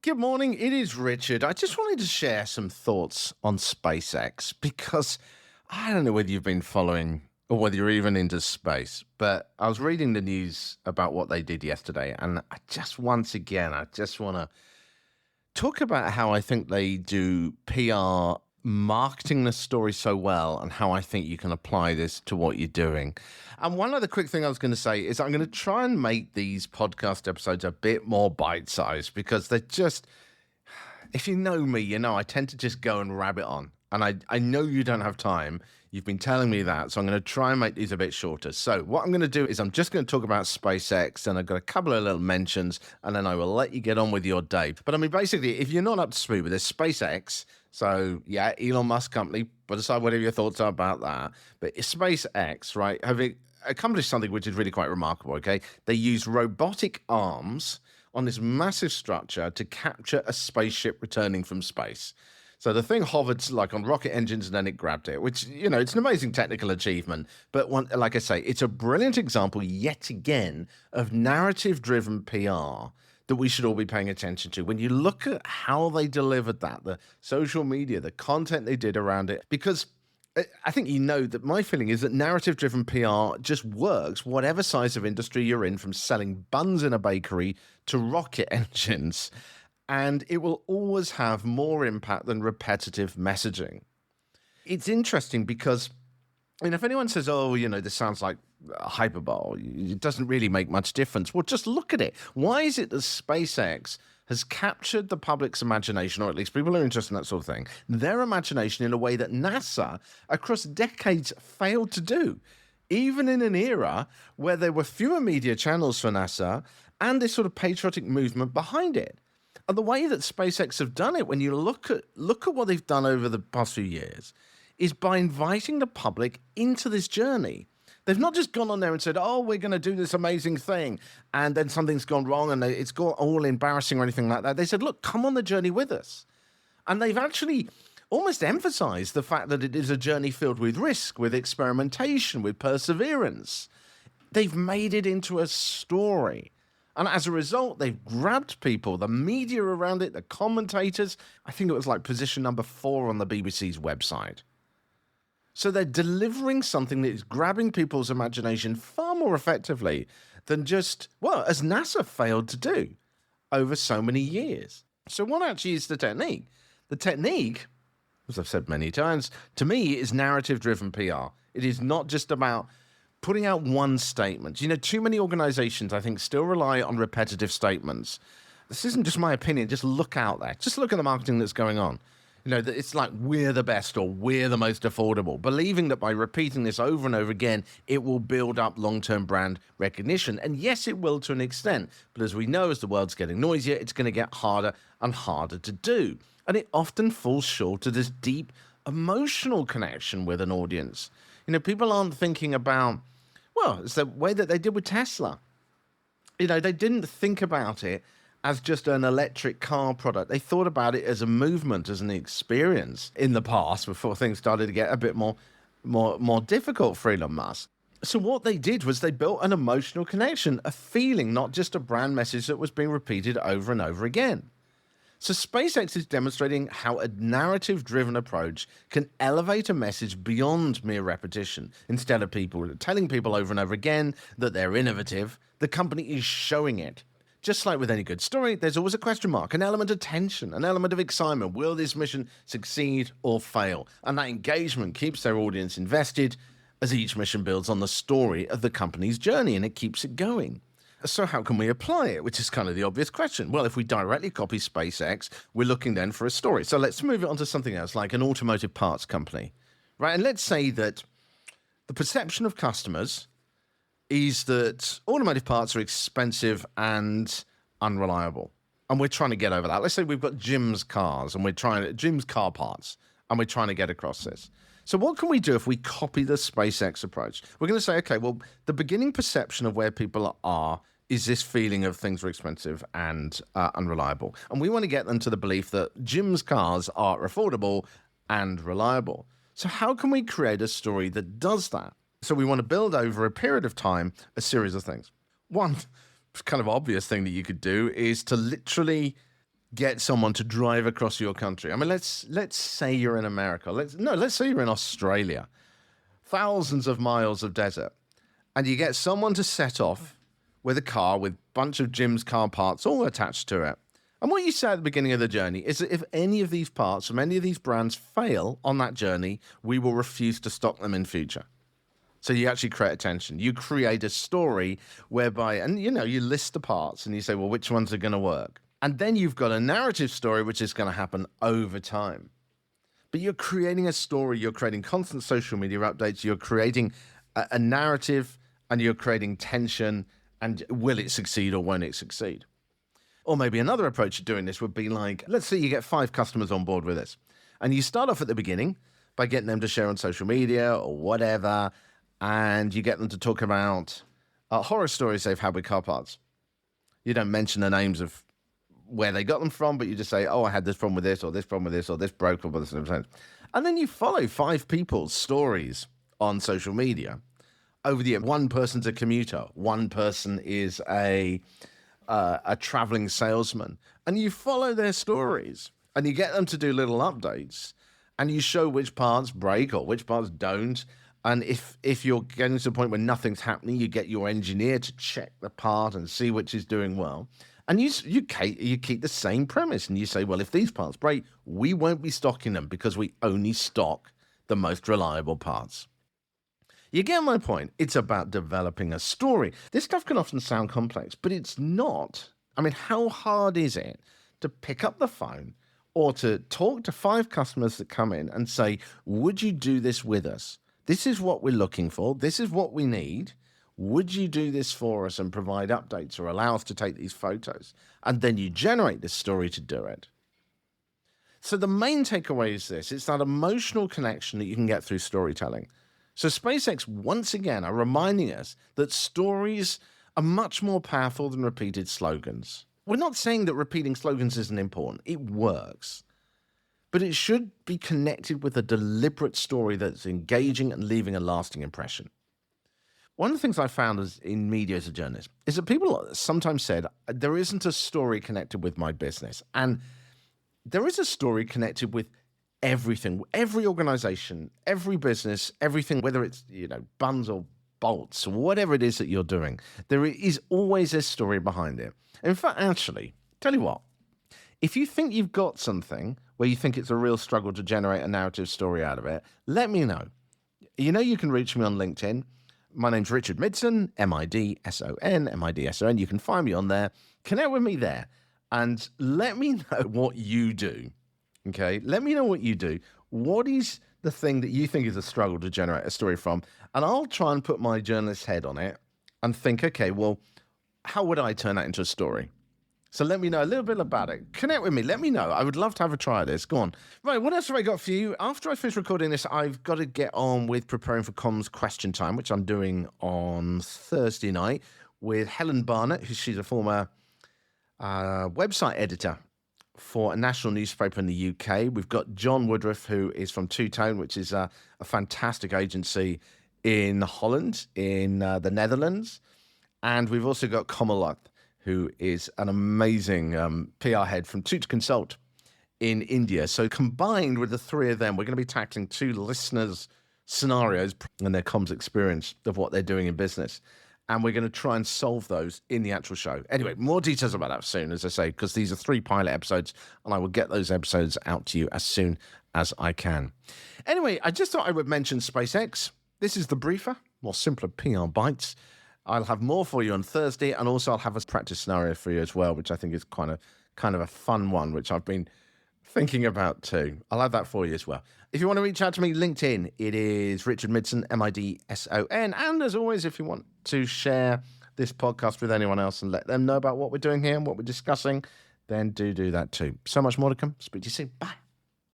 Good morning. It is Richard. I just wanted to share some thoughts on SpaceX because I don't know whether you've been following or whether you're even into space, but I was reading the news about what they did yesterday, and I just want to talk about how I think they do PR marketing the story so well and how I think you can apply this to what you're doing. And one other quick thing I was going to say is I'm going to try and make these podcast episodes a bit more bite sized because they're just, if you know me, you know I tend to just go and rabbit on. And I know you don't have time. You've been telling me that. So I'm going to try and make these a bit shorter. So what I'm going to do is I'm just going to talk about SpaceX and I've got a couple of little mentions and then I will let you get on with your day. But I mean, basically, if you're not up to speed with this, SpaceX, so yeah, Elon Musk company, put aside whatever your thoughts are about that. But SpaceX, right, have accomplished something which is really quite remarkable, okay? They use robotic arms on this massive structure to capture a spaceship returning from space. So the thing hovered like on rocket engines and then it grabbed it, which, you know, it's an amazing technical achievement. But like I say, it's a brilliant example yet again of narrative driven PR that we should all be paying attention to. When you look at how they delivered that, the social media, the content they did around it, because I think you know that my feeling is that narrative driven PR just works, whatever size of industry you're in, from selling buns in a bakery to rocket engines. And it will always have more impact than repetitive messaging. It's interesting because, if anyone says, oh, you know, this sounds like hyperbole, it doesn't really make much difference. Well, just look at it. Why is it that SpaceX has captured the public's imagination, or at least people who are interested in that sort of thing, their imagination in a way that NASA, across decades, failed to do? Even in an era where there were fewer media channels for NASA and this sort of patriotic movement behind it. And the way that SpaceX have done it, when you look at what they've done over the past few years, is by inviting the public into this journey. They've not just gone on there and said, oh, we're going to do this amazing thing, and then something's gone wrong and it's got all embarrassing or anything like that. They said, look, come on the journey with us. And they've actually almost emphasized the fact that it is a journey filled with risk, with experimentation, with perseverance. They've made it into a story. And as a result, they've grabbed people, the media around it, the commentators. I think it was like position number 4 on the BBC's website. So they're delivering something that is grabbing people's imagination far more effectively than just, well, as NASA failed to do over so many years. So what actually is the technique? The technique, as I've said many times, to me is narrative-driven PR. It is not just about putting out one statement. You know, too many organizations, I think, still rely on repetitive statements. This isn't just my opinion. Just look out there. Just look at the marketing that's going on. You know, it's like we're the best or we're the most affordable, believing that by repeating this over and over again, it will build up long-term brand recognition. And yes, it will to an extent. But as we know, as the world's getting noisier, it's going to get harder and harder to do. And it often falls short of this deep emotional connection with an audience. You know, people aren't thinking about, well, it's the way that they did with Tesla. You know, they didn't think about it as just an electric car product. They thought about it as a movement, as an experience in the past before things started to get a bit more difficult for Elon Musk. So what they did was they built an emotional connection, a feeling, not just a brand message that was being repeated over and over again. So SpaceX is demonstrating how a narrative-driven approach can elevate a message beyond mere repetition. Instead of people telling people over and over again that they're innovative, the company is showing it. Just like with any good story, there's always a question mark, an element of tension, an element of excitement. Will this mission succeed or fail? And that engagement keeps their audience invested as each mission builds on the story of the company's journey, and it keeps it going. So how can we apply it? Which is kind of the obvious question. Well, if we directly copy SpaceX, we're looking then for a story. So let's move it on to something else, like an automotive parts company, right? And let's say that the perception of customers is that automotive parts are expensive and unreliable. And we're trying to get over that. Let's say we've got Jim's cars and Jim's car parts, and we're trying to get across this. So what can we do if we copy the SpaceX approach? We're going to say, okay, well, the beginning perception of where people are is this feeling of things are expensive and unreliable. And we want to get them to the belief that Jim's cars are affordable and reliable. So how can we create a story that does that? So we want to build over a period of time a series of things. One kind of obvious thing that you could do is to literally get someone to drive across your country. I mean, let's say you're in America. Let's say you're in Australia. Thousands of miles of desert. And you get someone to set off with a car with a bunch of Jim's car parts all attached to it. And what you say at the beginning of the journey is that if any of these parts from any of these brands fail on that journey, we will refuse to stock them in future. So you actually create attention. You create a story whereby, and you list the parts and you say, well, which ones are going to work? And then you've got a narrative story, which is going to happen over time. But you're creating a story, you're creating constant social media updates, you're creating a narrative, and you're creating tension, and will it succeed or won't it succeed? Or maybe another approach to doing this would be like, let's say you get 5 customers on board with this, and you start off at the beginning by getting them to share on social media or whatever, and you get them to talk about horror stories they've had with car parts. You don't mention the names of where they got them from, but you just say, oh, I had this problem with this, or this problem with this, or this broke, or this. And then you follow 5 people's stories on social media. Over the year, one person's a commuter, one person is a traveling salesman, and you follow their stories, and you get them to do little updates, and you show which parts break or which parts don't. And if you're getting to the point where nothing's happening, you get your engineer to check the part and see which is doing well. And you keep the same premise, and you say, well, if these parts break, we won't be stocking them because we only stock the most reliable parts. You get my point. It's about developing a story. This stuff can often sound complex, but it's not. I mean, how hard is it to pick up the phone or to talk to 5 customers that come in and say, would you do this with us? This is what we're looking for. This is what we need. Would you do this for us and provide updates or allow us to take these photos? And then you generate this story to do it. So the main takeaway is this. It's that emotional connection that you can get through storytelling. So SpaceX, once again, are reminding us that stories are much more powerful than repeated slogans. We're not saying that repeating slogans isn't important. It works. But it should be connected with a deliberate story that's engaging and leaving a lasting impression. One of the things I found in media as a journalist is that people sometimes said, there isn't a story connected with my business. And there is a story connected with everything, every organization, every business, everything, whether it's, buns or bolts or whatever it is that you're doing, there is always a story behind it. In fact, actually, tell you what, if you think you've got something where you think it's a real struggle to generate a narrative story out of it, let me know. You can reach me on LinkedIn. My name's Richard Midson, Midson, Midson. You can find me on there. Connect with me there and let me know what you do. Okay, let me know what you do. What is the thing that you think is a struggle to generate a story from? And I'll try and put my journalist head on it and think, okay, well, how would I turn that into a story? So let me know a little bit about it. Connect with me. Let me know. I would love to have a try at this. Go on. Right, what else have I got for you? After I finish recording this, I've got to get on with preparing for Comms Question Time, which I'm doing on Thursday night with Helen Barnett, she's a former website editor for a national newspaper in the UK. We've got John Woodruff, who is from Two Tone, which is a fantastic agency in Holland, in the Netherlands. And we've also got Komalat, who is an amazing PR head from Toot Consult in India. So combined with the 3 of them, we're going to be tackling 2 listeners' scenarios and their comms experience of what they're doing in business. And we're going to try and solve those in the actual show. Anyway, more details about that soon, as I say, because these are 3 pilot episodes, and I will get those episodes out to you as soon as I can. Anyway, I just thought I would mention SpaceX. This is the briefer, more simpler PR bites. I'll have more for you on Thursday, and also I'll have a practice scenario for you as well, which I think is kind of a fun one, which I've been thinking about too. I'll have that for you as well. If you want to reach out to me, LinkedIn, it is Richard Midson, Midson. And as always, if you want to share this podcast with anyone else and let them know about what we're doing here and what we're discussing, then do that too. So much more to come. Speak to you soon. Bye.